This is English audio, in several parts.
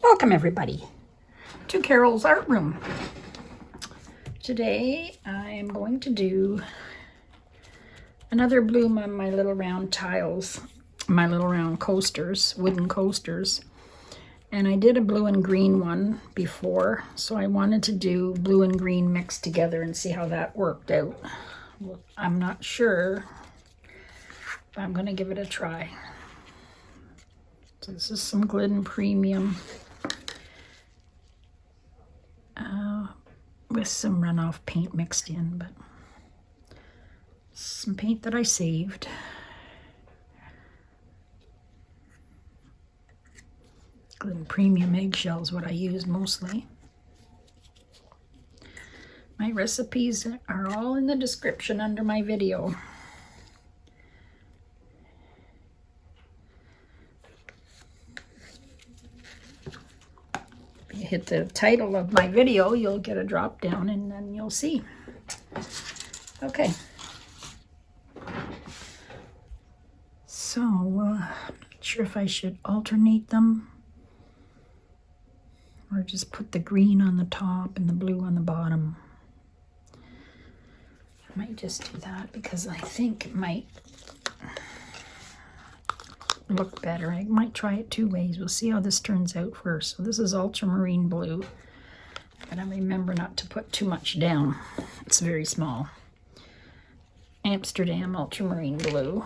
Welcome everybody to Carol's Art Room. Today I am going to do another bloom on my little round tiles, my little round coasters, wooden coasters. And I did a blue and green one before, so I wanted to do blue and green mixed together and see how that worked out. I'm not sure, but I'm going to give it a try. So this is some Glidden Premium with some runoff paint mixed in, but some paint that I saved. Glidden Premium eggshell is what I use mostly. My recipes are all in the description under my video. If you hit the title of my video, you'll get a drop down and then you'll see. Okay. So, I'm not sure if I should alternate them or just put the green on the top and the blue on the bottom. I might just do that because I think it might look better. I might try it two ways. We'll see how this turns out first. So this is ultramarine blue. And I remember not to put too much down. It's very small. Amsterdam ultramarine blue.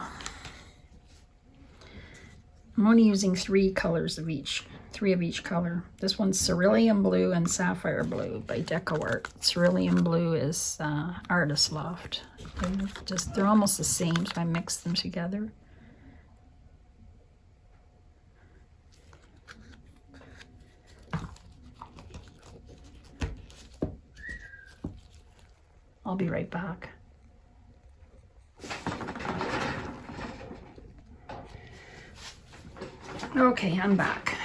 I'm only using three of each color. This one's cerulean blue and sapphire blue by DecoArt. Cerulean blue is Artist Loft. They're almost the same, so I mix them together. I'll be right back. Okay, I'm back.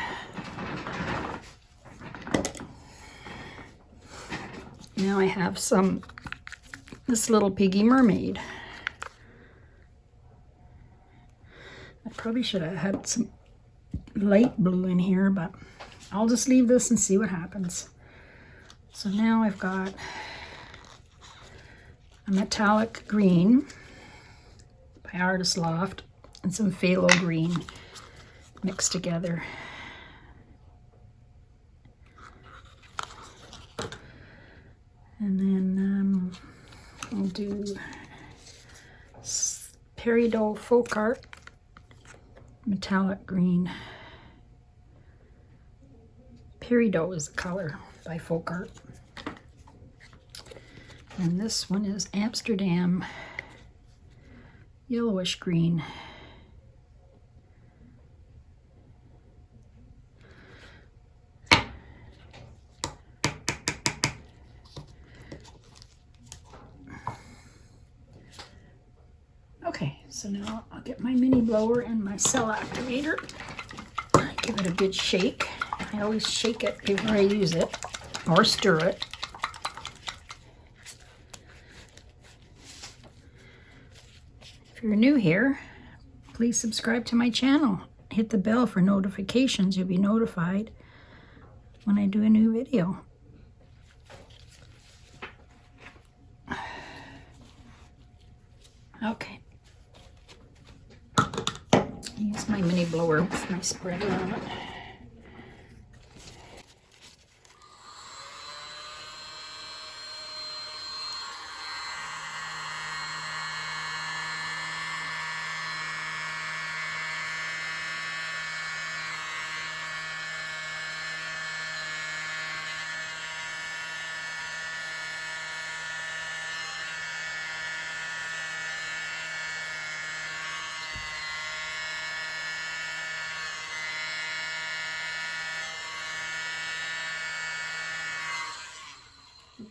Now I have this little piggy mermaid. I probably should have had some light blue in here, but I'll just leave this and see what happens. So now I've got a metallic green by Artist Loft and some phthalo green mixed together. And then I'll do Peridot Folk Art metallic green. Peridot is the color by Folk Art. And this one is Amsterdam yellowish green. Okay, so now I'll get my mini blower and my cell activator. Give it a good shake. I always shake it before I use it, or stir it. If you're new here, please subscribe to my channel. Hit the bell for notifications. You'll be notified when I do a new video. Okay. Use my mini blower with my spreader on it.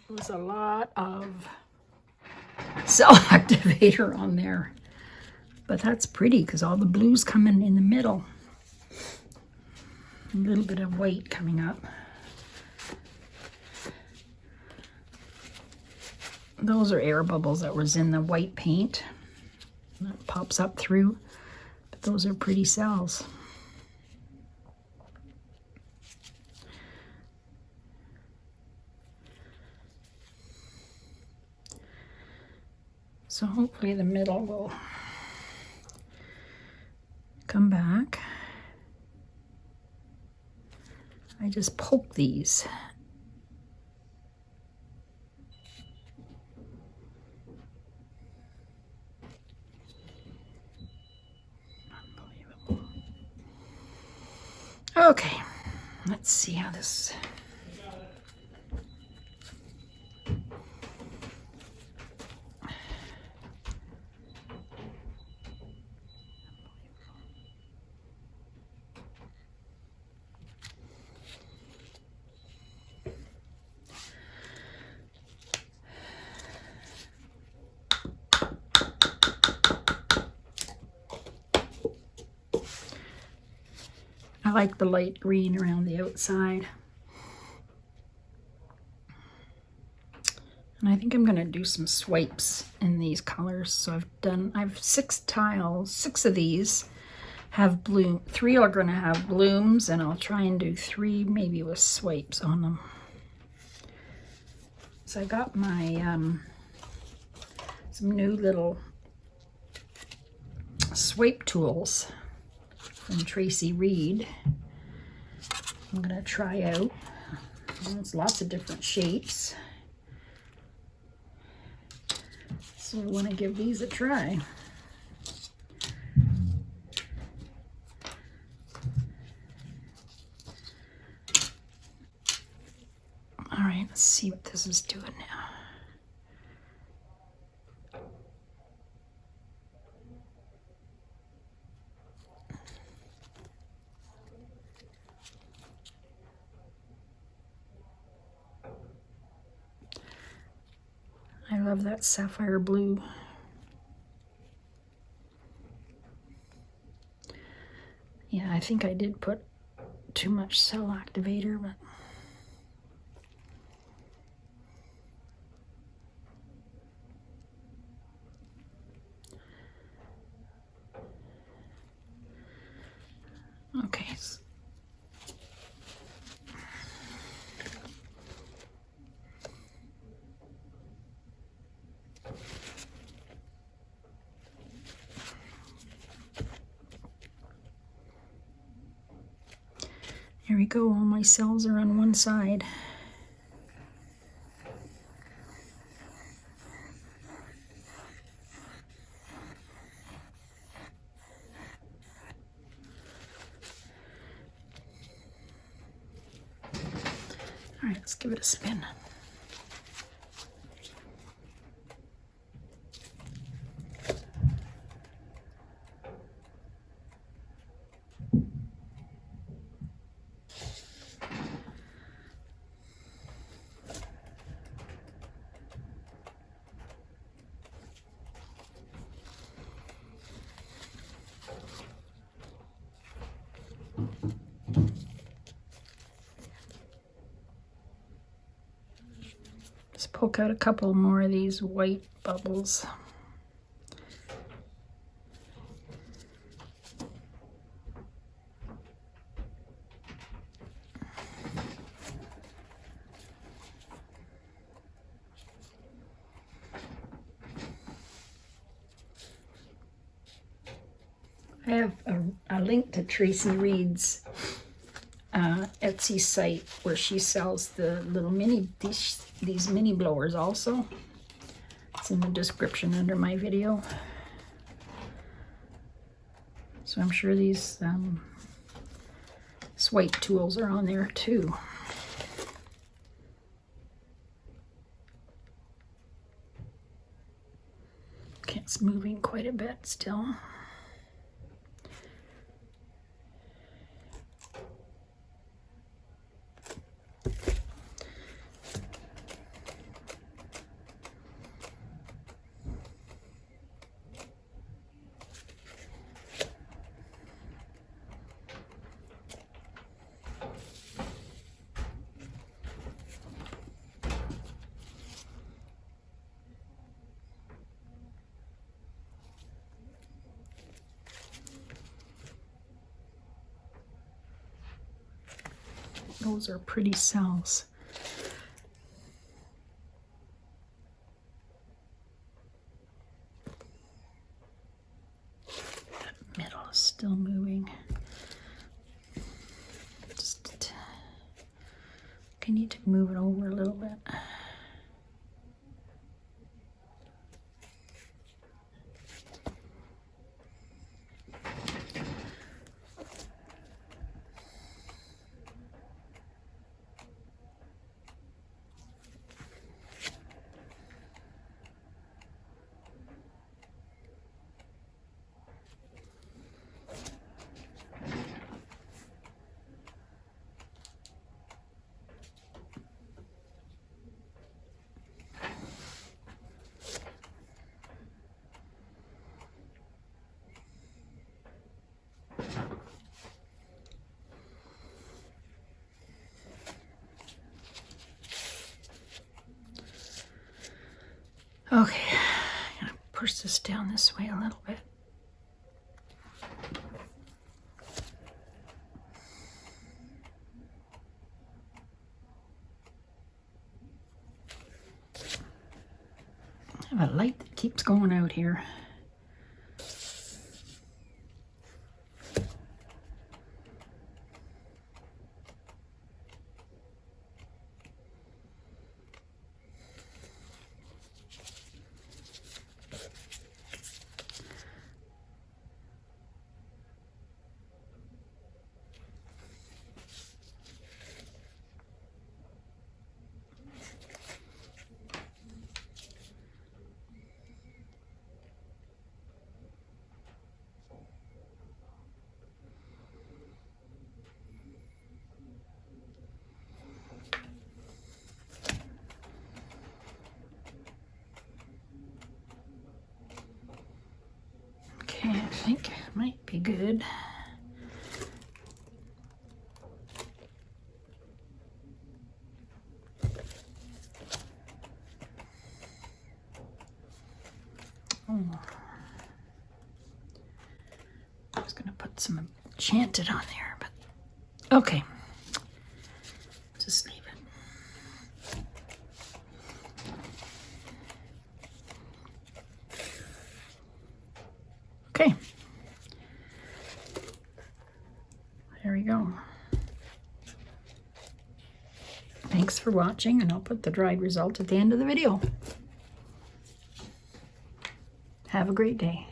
There's a lot of cell activator on there, but that's pretty because all the blues come in the middle. A little bit of white coming up. Those are air bubbles that was in the white paint. That pops up through, but those are pretty cells. So hopefully the middle will come back. I just poke these. Unbelievable. Okay, let's see how this. I like the light green around the outside. And I think I'm gonna do some swipes in these colors. So I have 6 tiles, 6 of these have bloom. 3 are gonna have blooms, and I'll try and do 3 maybe with swipes on them. So I got my some new little swipe tools from Tracy Reed. I'm gonna try out. There's lots of different shapes. So I want to give these a try. All right, let's see what this is doing now. I love that sapphire blue. Yeah, I think I did put too much cell activator, but okay. Here we go, all my cells are on one side. All right, let's give it a spin. Just poke out a couple more of these white bubbles. I have a link to Tracy Reed's Etsy site where she sells the little these mini blowers also. It's in the description under my video. So I'm sure these swipe tools are on there too. Okay, it's moving quite a bit still. Those are pretty cells. Still moving. Just, I need to move it over a little bit. Okay, I'm gonna push this down this way a little bit. I have a light that keeps going out here. Okay, I think it might be good. Oh. I was gonna put some enchanted on there, but okay. Just leave it. Okay. There we go. Thanks for watching, and I'll put the dried result at the end of the video. Have a great day.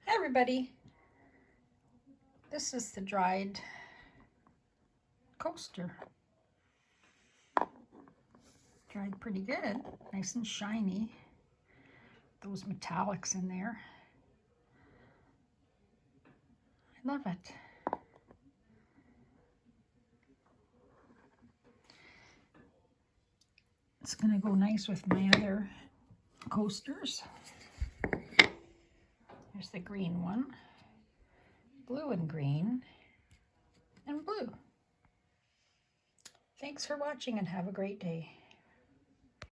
Hi everybody. This is the dried coaster. Dried pretty good, nice and shiny. Those metallics in there. I love it. It's gonna go nice with my other coasters. Here's the green one, blue and green, and blue. Thanks for watching and have a great day.